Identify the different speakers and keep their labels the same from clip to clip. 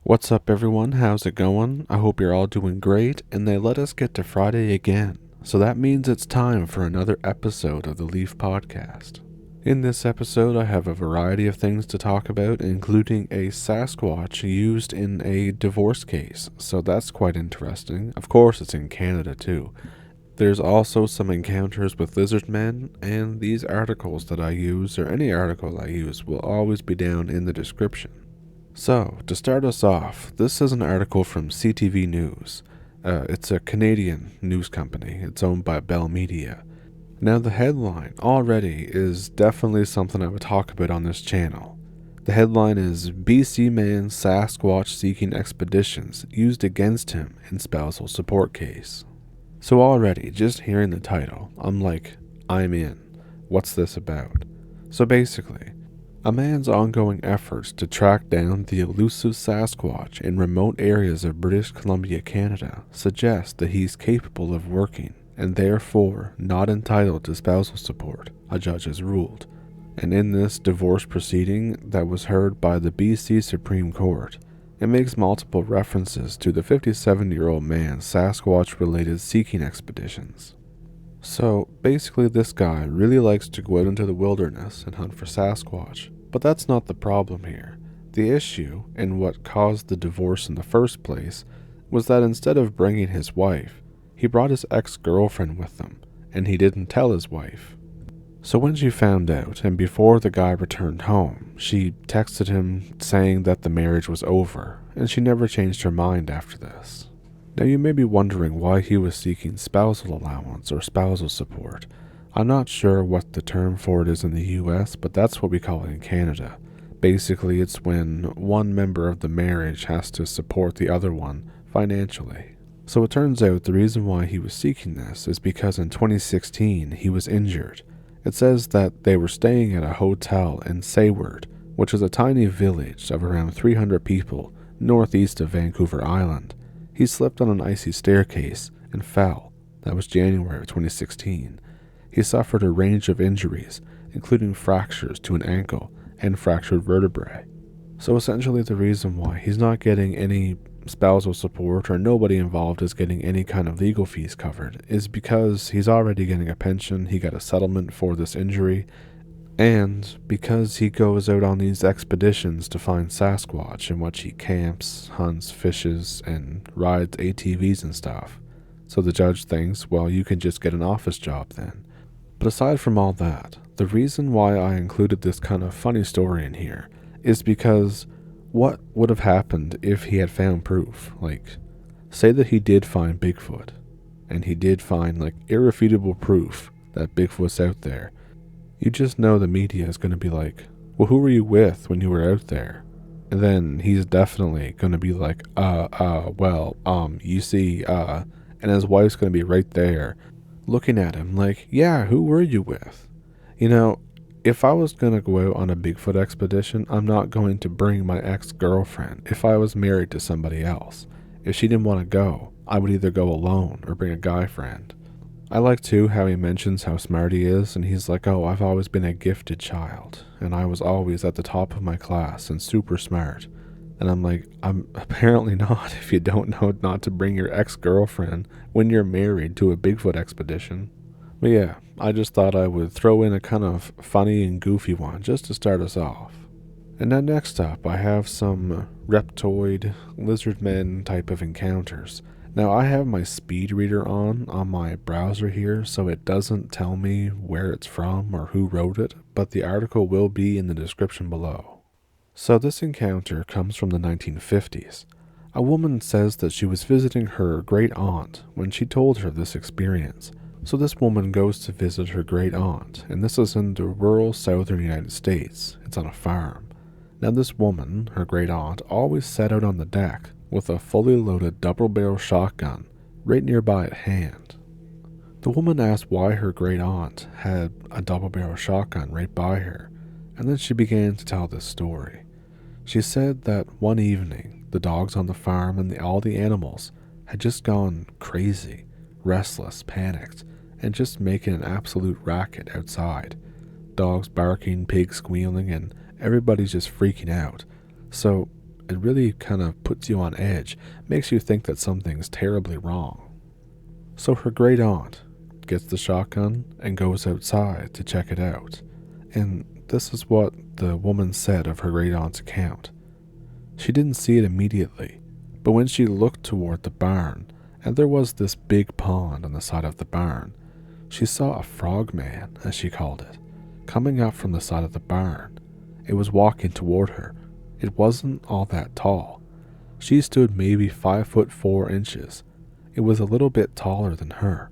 Speaker 1: What's up, everyone? How's it going? I hope you're all doing great, and they let us get to Friday again. So that means it's time for another episode of the TheLeaf podcast. In this episode, I have a variety of things to talk about, including a Sasquatch used in a divorce case, so that's quite interesting. Of course, it's in Canada too. There's also some encounters with lizard men, and these articles that I use, or any article I use, will always be down in the description. So, to start us off, this is an article from CTV News. It's a Canadian news company. It's owned by Bell Media. Now, the headline already is definitely something I would talk about on this channel. The headline is BC Man Sasquatch Seeking Expeditions Used Against Him in Spousal Support Case. So already, just hearing the title, I'm like, I'm in. What's this about? So basically, a man's ongoing efforts to track down the elusive Sasquatch in remote areas of British Columbia, Canada, suggest that he's capable of working and therefore not entitled to spousal support, a judge has ruled. And in this divorce proceeding that was heard by the BC Supreme Court, it makes multiple references to the 57-year-old man's Sasquatch-related seeking expeditions. So, basically this guy really likes to go out into the wilderness and hunt for Sasquatch, but that's not the problem here. The issue, and what caused the divorce in the first place, was that instead of bringing his wife, he brought his ex-girlfriend with him, and he didn't tell his wife. So when she found out, and before the guy returned home, she texted him saying that the marriage was over, and she never changed her mind after this. Now you may be wondering why he was seeking spousal allowance or spousal support. I'm not sure what the term for it is in the US, but that's what we call it in Canada. Basically, it's when one member of the marriage has to support the other one financially. So it turns out the reason why he was seeking this is because in 2016 he was injured. It says that they were staying at a hotel in Sayward, which is a tiny village of around 300 people northeast of Vancouver Island. He slipped on an icy staircase and fell. That was January of 2016. He suffered a range of injuries, including fractures to an ankle and fractured vertebrae. So essentially the reason why he's not getting any spousal support or nobody involved is getting any kind of legal fees covered is because he's already getting a pension, he got a settlement for this injury, and because he goes out on these expeditions to find Sasquatch in which he camps, hunts, fishes, and rides ATVs and stuff. So the judge thinks, well, you can just get an office job then. But aside from all that, the reason why I included this kind of funny story in here is because what would have happened if he had found proof? Like, say that he did find Bigfoot, and he did find, like, irrefutable proof that Bigfoot's out there. You just know the media is going to be like, well, who were you with when you were out there? And then he's definitely going to be like, you see, and his wife's going to be right there looking at him like, yeah, who were you with? You know, if I was going to go out on a Bigfoot expedition, I'm not going to bring my ex-girlfriend if I was married to somebody else. If she didn't want to go, I would either go alone or bring a guy friend. I like too how he mentions how smart he is, and he's like, oh, I've always been a gifted child, and I was always at the top of my class and super smart. And I'm like, I'm apparently not if you don't know not to bring your ex-girlfriend when you're married to a Bigfoot expedition. But yeah, I just thought I would throw in a kind of funny and goofy one just to start us off. And then next up, I have some reptoid, lizard men type of encounters. Now I have my speed reader on my browser here, so it doesn't tell me where it's from or who wrote it, but the article will be in the description below. So this encounter comes from the 1950s. A woman says that she was visiting her great aunt when she told her this experience. So this woman goes to visit her great aunt, and this is in the rural southern United States. It's on a farm. Now this woman, her great aunt, always sat out on the deck with a fully loaded double-barrel shotgun right nearby at hand. The woman asked why her great aunt had a double-barrel shotgun right by her, and then she began to tell this story. She said that one evening, the dogs on the farm and all the animals had just gone crazy, restless, panicked, and just making an absolute racket outside. Dogs barking, pigs squealing, and everybody's just freaking out. So it really kind of puts you on edge, makes you think that something's terribly wrong. So her great aunt gets the shotgun and goes outside to check it out. And this is what the woman said of her great aunt's account. She didn't see it immediately, but when she looked toward the barn, and there was this big pond on the side of the barn, she saw a frogman, as she called it, coming up from the side of the barn. It was walking toward her. It wasn't all that tall. She stood maybe 5'4". It was a little bit taller than her.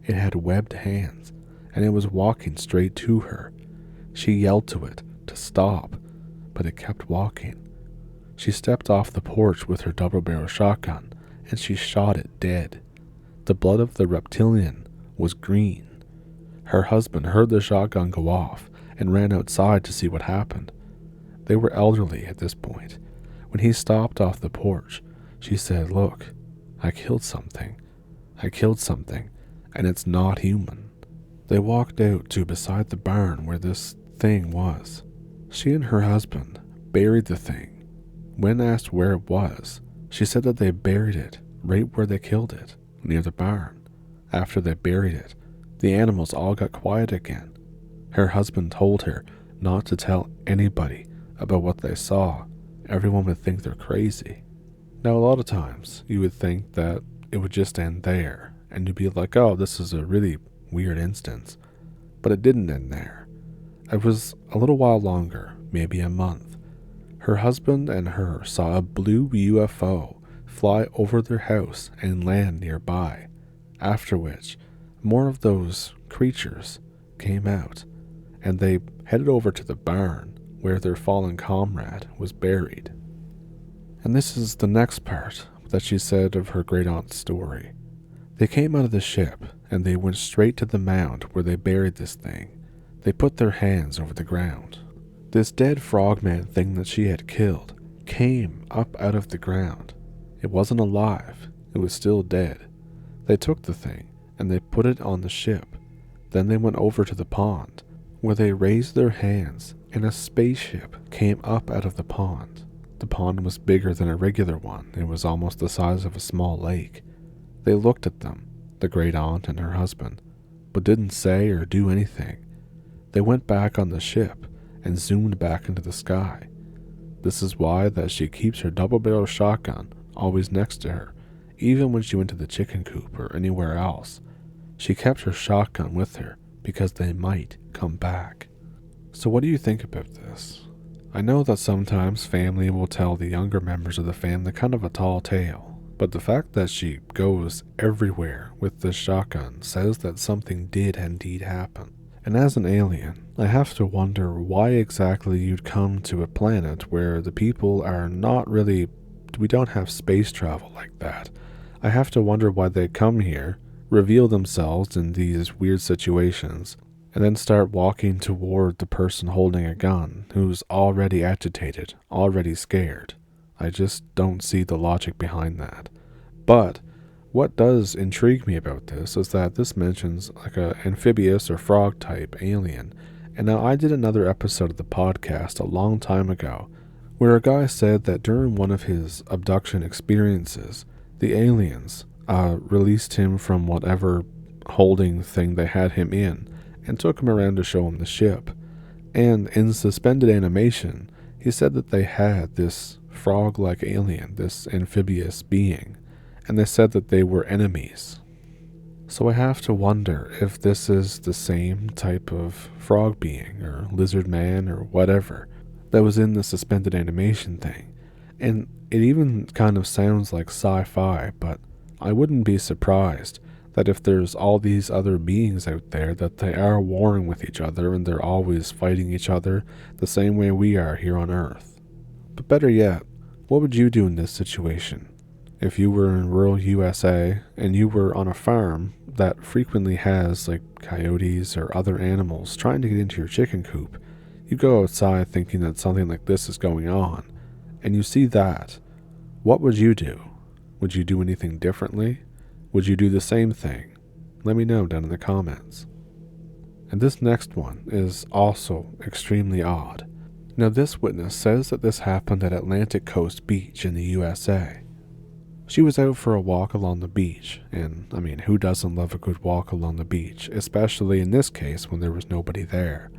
Speaker 1: It had webbed hands, and it was walking straight to her. She yelled to it to stop, but it kept walking. She stepped off the porch with her double-barrel shotgun, and she shot it dead. The blood of the reptilian was green. Her husband heard the shotgun go off and ran outside to see what happened. They were elderly at this point. When he stopped off the porch, she said, "Look, I killed something. And it's not human." They walked out to beside the barn where this thing was. She and her husband buried the thing. When asked where it was, she said that they buried it right where they killed it, near the barn. After they buried it, the animals all got quiet again. Her husband told her not to tell anybody about what they saw. Everyone would think they're crazy. Now, a lot of times, you would think that it would just end there, and you'd be like, oh, this is a really weird instance. But it didn't end there. It was a little while longer, maybe a month. Her husband and her saw a blue UFO fly over their house and land nearby, after which more of those creatures came out, and they headed over to the barn where their fallen comrade was buried. And this is the next part that she said of her great-aunt's story. They came out of the ship, and they went straight to the mound where they buried this thing. They put their hands over the ground. This dead frogman thing that she had killed came up out of the ground. It wasn't alive, it was still dead. They took the thing, and they put it on the ship. Then they went over to the pond, where they raised their hands, and a spaceship came up out of the pond. The pond was bigger than a regular one. It was almost the size of a small lake. They looked at them, the great aunt and her husband, but didn't say or do anything. They went back on the ship and zoomed back into the sky. This is why that she keeps her double-barrel shotgun always next to her, even when she went to the chicken coop or anywhere else. She kept her shotgun with her because they might come back. So what do you think about this? I know that sometimes family will tell the younger members of the family kind of a tall tale, but the fact that she goes everywhere with this shotgun says that something did indeed happen. And as an alien, I have to wonder why exactly you'd come to a planet where the people are not really, we don't have space travel like that. I have to wonder why they come here, reveal themselves in these weird situations, and then start walking toward the person holding a gun who's already agitated, already scared. I just don't see the logic behind that. But what does intrigue me about this is that this mentions like a amphibious or frog type alien. And now I did another episode of the podcast a long time ago where a guy said that during one of his abduction experiences, the aliens released him from whatever holding thing they had him in and took him around to show him the ship. And in suspended animation, he said that they had this frog-like alien, this amphibious being, and they said that they were enemies. So I have to wonder if this is the same type of frog being, or lizard man, or whatever, that was in the suspended animation thing. And it even kind of sounds like sci-fi, but I wouldn't be surprised that if there's all these other beings out there, that they are warring with each other and they're always fighting each other the same way we are here on Earth. But better yet, what would you do in this situation? If you were in rural USA and you were on a farm that frequently has like coyotes or other animals trying to get into your chicken coop, you go outside thinking that something like this is going on, and you see that, what would you do? Would you do anything differently? Would you do the same thing? Let me know down in the comments. And this next one is also extremely odd. Now, this witness says that this happened at Atlantic Coast Beach in the USA. She was out for a walk along the beach, and who doesn't love a good walk along the beach, especially in this case when there was nobody there.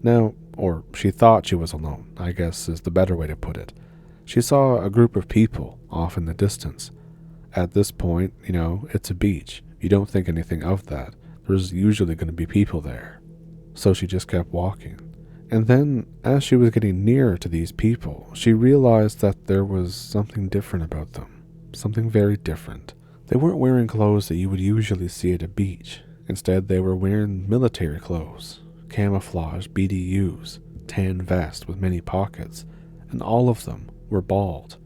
Speaker 1: Now, or she thought she was alone, I guess is the better way to put it. She saw a group of people off in the distance. At this point, it's a beach. You don't think anything of that. There's usually going to be people there. So she just kept walking. And then, as she was getting nearer to these people, she realized that there was something different about them. Something very different. They weren't wearing clothes that you would usually see at a beach. Instead, they were wearing military clothes, camouflage BDUs, tan vests with many pockets, and all of them were bald.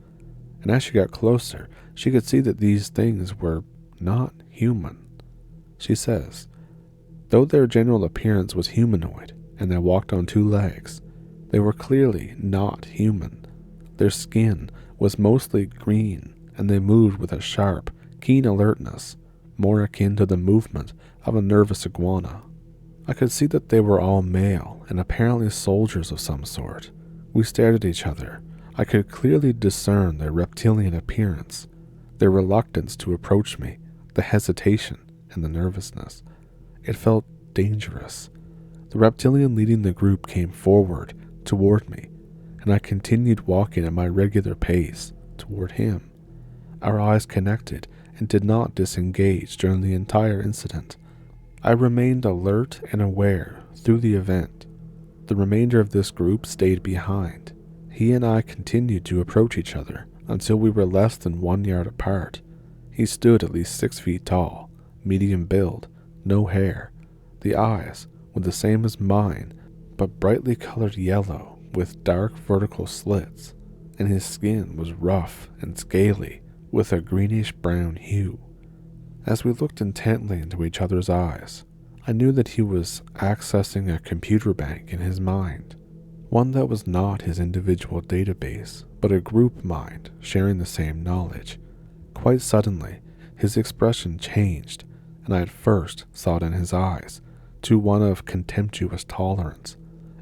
Speaker 1: And as she got closer, she could see that these things were not human. She says, though their general appearance was humanoid, and they walked on two legs, they were clearly not human. Their skin was mostly green, and they moved with a sharp, keen alertness, more akin to the movement of a nervous iguana. I could see that they were all male, and apparently soldiers of some sort. We stared at each other. I could clearly discern their reptilian appearance, their reluctance to approach me, the hesitation, and the nervousness. It felt dangerous. The reptilian leading the group came forward, toward me, and I continued walking at my regular pace, toward him. Our eyes connected and did not disengage during the entire incident. I remained alert and aware through the event. The remainder of this group stayed behind. He and I continued to approach each other until we were less than 1 yard apart. He stood at least 6 feet tall, medium build, no hair. The eyes were the same as mine, but brightly colored yellow with dark vertical slits, and his skin was rough and scaly with a greenish-brown hue. As we looked intently into each other's eyes, I knew that he was accessing a computer bank in his mind, one that was not his individual database, but a group mind sharing the same knowledge. Quite suddenly, his expression changed, and I at first saw it in his eyes, to one of contemptuous tolerance.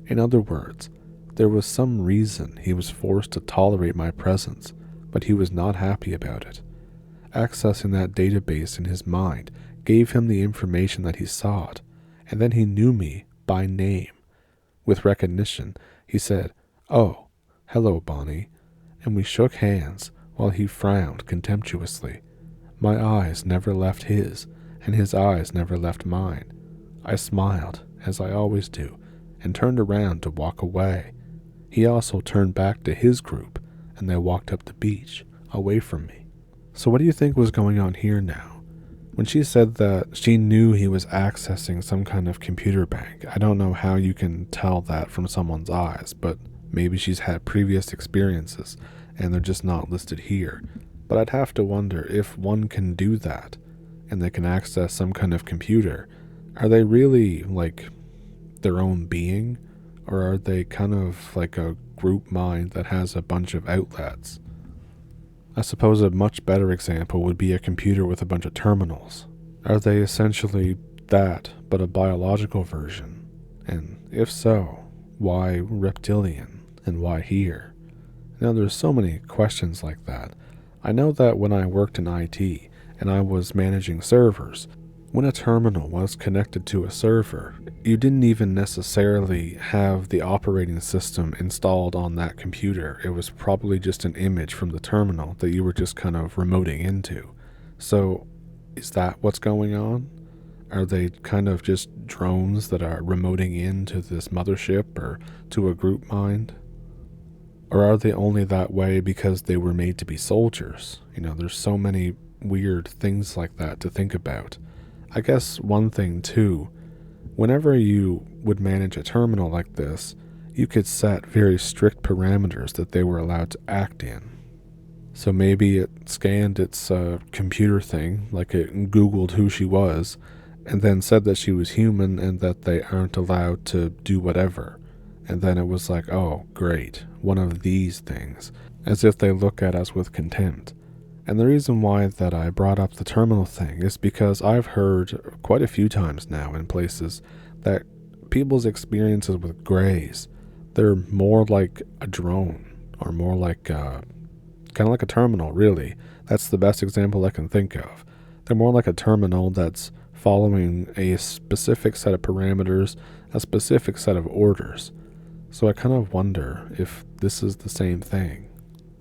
Speaker 1: In other words, there was some reason he was forced to tolerate my presence, but he was not happy about it. Accessing that database in his mind gave him the information that he sought, and then he knew me by name. With recognition, he said, "Oh, hello, Bonnie," and we shook hands while he frowned contemptuously. My eyes never left his, and his eyes never left mine. I smiled, as I always do, and turned around to walk away. He also turned back to his group, and they walked up the beach, away from me. So what do you think was going on here now? When she said that she knew he was accessing some kind of computer bank, I don't know how you can tell that from someone's eyes, but maybe she's had previous experiences, and they're just not listed here. But I'd have to wonder, if one can do that, and they can access some kind of computer, are they really like their own being? Or are they kind of like a group mind that has a bunch of outlets? I suppose a much better example would be a computer with a bunch of terminals. Are they essentially that, but a biological version? And if so, why reptilian, and why here? Now there's so many questions like that. I know that when I worked in IT, and I was managing servers, when a terminal was connected to a server, you didn't even necessarily have the operating system installed on that computer. It was probably just an image from the terminal that you were just kind of remoting into. So, is that what's going on? Are they kind of just drones that are remoting into this mothership or to a group mind? Or are they only that way because they were made to be soldiers? There's so many weird things like that to think about. I guess one thing too, whenever you would manage a terminal like this, you could set very strict parameters that they were allowed to act in. So maybe it scanned its computer thing, like it Googled who she was, and then said that she was human and that they aren't allowed to do whatever. And then it was like, oh, great, one of these things, as if they look at us with contempt. And the reason why that I brought up the terminal thing is because I've heard quite a few times now in places that people's experiences with greys, They're more like a drone, or more like kind of like a terminal, really. That's the best example I can think of. They're more like a terminal that's following a specific set of parameters, a specific set of orders. So I kind of wonder if this is the same thing.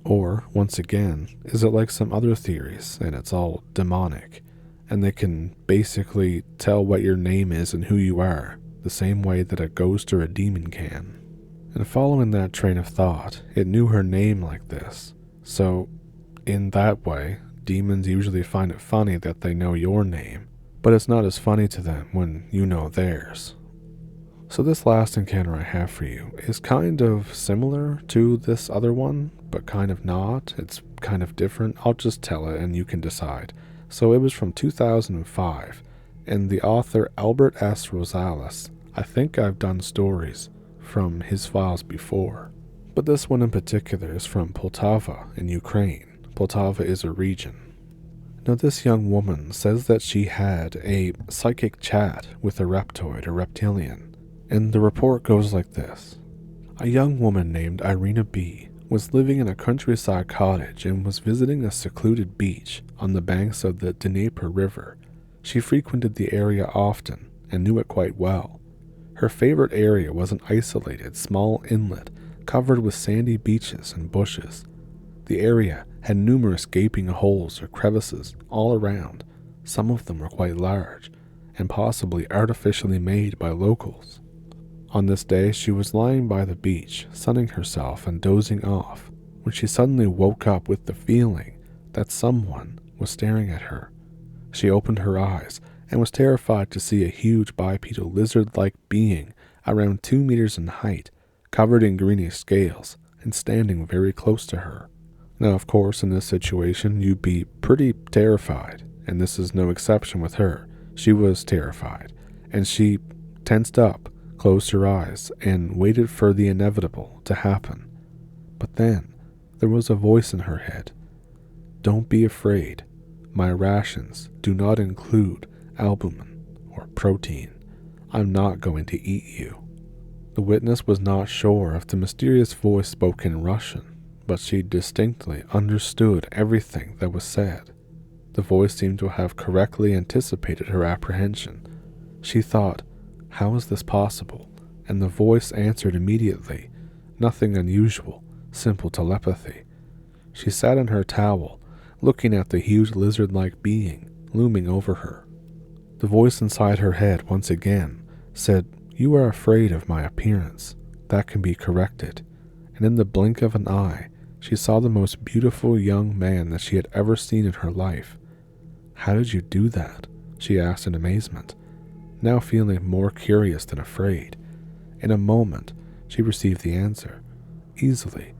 Speaker 1: Or, once again, is it like some other theories and it's all demonic, and they can basically tell what your name is and who you are, the same way that a ghost or a demon can. And following that train of thought, it knew her name like this. So, in that way, demons usually find it funny that they know your name, but it's not as funny to them when you know theirs. So this last encounter I have for you is kind of similar to this other one, but kind of not. It's kind of different. I'll just tell it and you can decide. So it was from 2005, and the author Albert S. Rosales, I think I've done stories from his files before, but this one in particular is from Poltava in Ukraine. Poltava is a region. Now this young woman says that she had a psychic chat with a reptoid, a reptilian. And the report goes like this. A young woman named Irina B. was living in a countryside cottage and was visiting a secluded beach on the banks of the Dnieper River. She frequented the area often and knew it quite well. Her favorite area was an isolated, small inlet covered with sandy beaches and bushes. The area had numerous gaping holes or crevices all around. Some of them were quite large and possibly artificially made by locals. On this day, she was lying by the beach, sunning herself and dozing off, when she suddenly woke up with the feeling that someone was staring at her. She opened her eyes and was terrified to see a huge bipedal lizard-like being around 2 meters in height, covered in greenish scales, and standing very close to her. Now, of course, in this situation, you'd be pretty terrified, and this is no exception with her. She was terrified, and she tensed up, closed her eyes, and waited for the inevitable to happen. But then, there was a voice in her head. Don't be afraid. My rations do not include albumin or protein. I'm not going to eat you. The witness was not sure if the mysterious voice spoke in Russian, but she distinctly understood everything that was said. The voice seemed to have correctly anticipated her apprehension. She thought, how is this possible? And the voice answered immediately. Nothing unusual, simple telepathy. She sat on her towel, looking at the huge lizard-like being looming over her. The voice inside her head once again said, you are afraid of my appearance. That can be corrected. And in the blink of an eye, she saw the most beautiful young man that she had ever seen in her life. How did you do that? She asked in amazement, now feeling more curious than afraid. In a moment, she received the answer. Easily.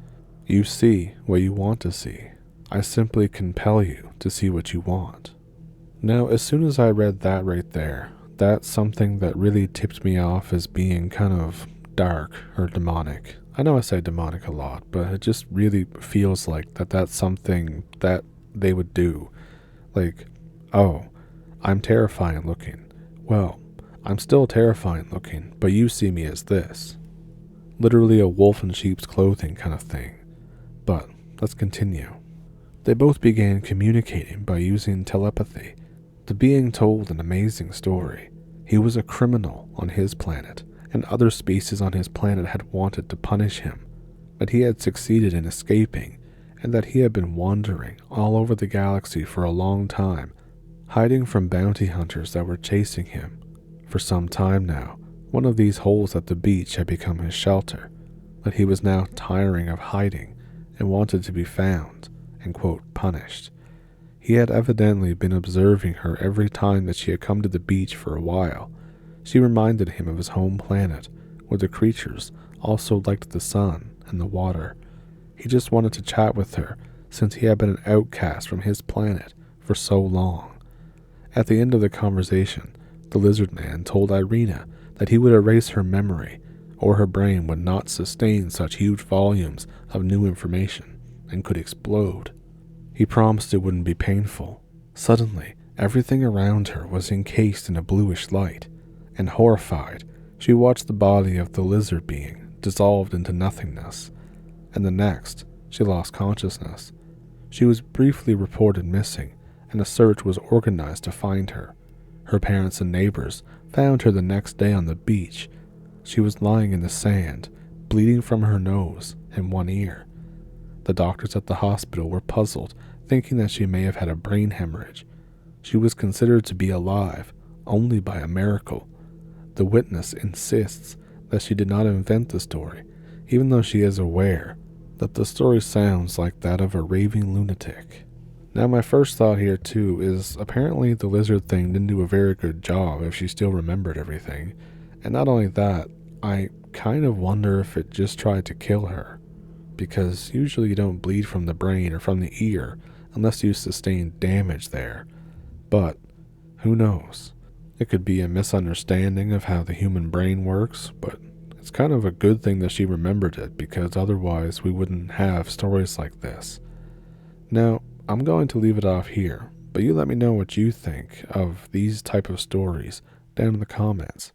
Speaker 1: You see what you want to see. I simply compel you to see what you want. Now, as soon as I read that right there, that's something that really tipped me off as being kind of dark or demonic. I know I say demonic a lot, but it just really feels like that's something that they would do. Like, oh, I'm terrifying looking. Well, I'm still terrifying looking, but you see me as this. Literally a wolf in sheep's clothing kind of thing. But let's continue. They both began communicating by using telepathy. The being told an amazing story. He was a criminal on his planet, and other species on his planet had wanted to punish him, but he had succeeded in escaping, and that he had been wandering all over the galaxy for a long time, hiding from bounty hunters that were chasing him. For some time now, one of these holes at the beach had become his shelter, but he was now tiring of hiding and wanted to be found and, quote, punished. He had evidently been observing her every time that she had come to the beach for a while. She reminded him of his home planet, where the creatures also liked the sun and the water. He just wanted to chat with her, since he had been an outcast from his planet for so long. At the end of the conversation, the lizard man told Irina that he would erase her memory, or her brain would not sustain such huge volumes of new information and could explode. He promised it wouldn't be painful. Suddenly, everything around her was encased in a bluish light, and horrified, she watched the body of the lizard being dissolved into nothingness, and the next, she lost consciousness. She was briefly reported missing, and a search was organized to find her. Her parents and neighbors found her the next day on the beach. She was lying in the sand, bleeding from her nose and one ear. The doctors at the hospital were puzzled, thinking that she may have had a brain hemorrhage. She was considered to be alive only by a miracle. The witness insists that she did not invent the story, even though she is aware that the story sounds like that of a raving lunatic. Now, my first thought here too is apparently the lizard thing didn't do a very good job if she still remembered everything. And not only that, I kind of wonder if it just tried to kill her, because usually you don't bleed from the brain or from the ear unless you sustain damage there. But who knows? It could be a misunderstanding of how the human brain works, but it's kind of a good thing that she remembered it, because otherwise we wouldn't have stories like this. Now, I'm going to leave it off here, but you let me know what you think of these type of stories down in the comments.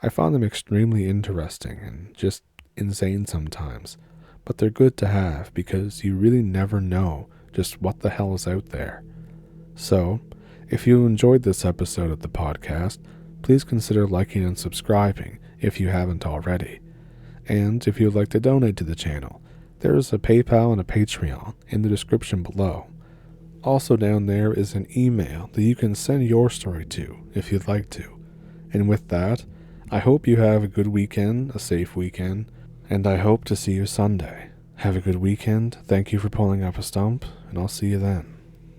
Speaker 1: I found them extremely interesting and just insane sometimes, but they're good to have because you really never know just what the hell is out there. So, if you enjoyed this episode of the podcast, please consider liking and subscribing if you haven't already. And if you'd like to donate to the channel, there is a PayPal and a Patreon in the description below. Also down there is an email that you can send your story to if you'd like to. And with that, I hope you have a good weekend, a safe weekend, and I hope to see you Sunday. Have a good weekend, thank you for pulling up a stump, and I'll see you then.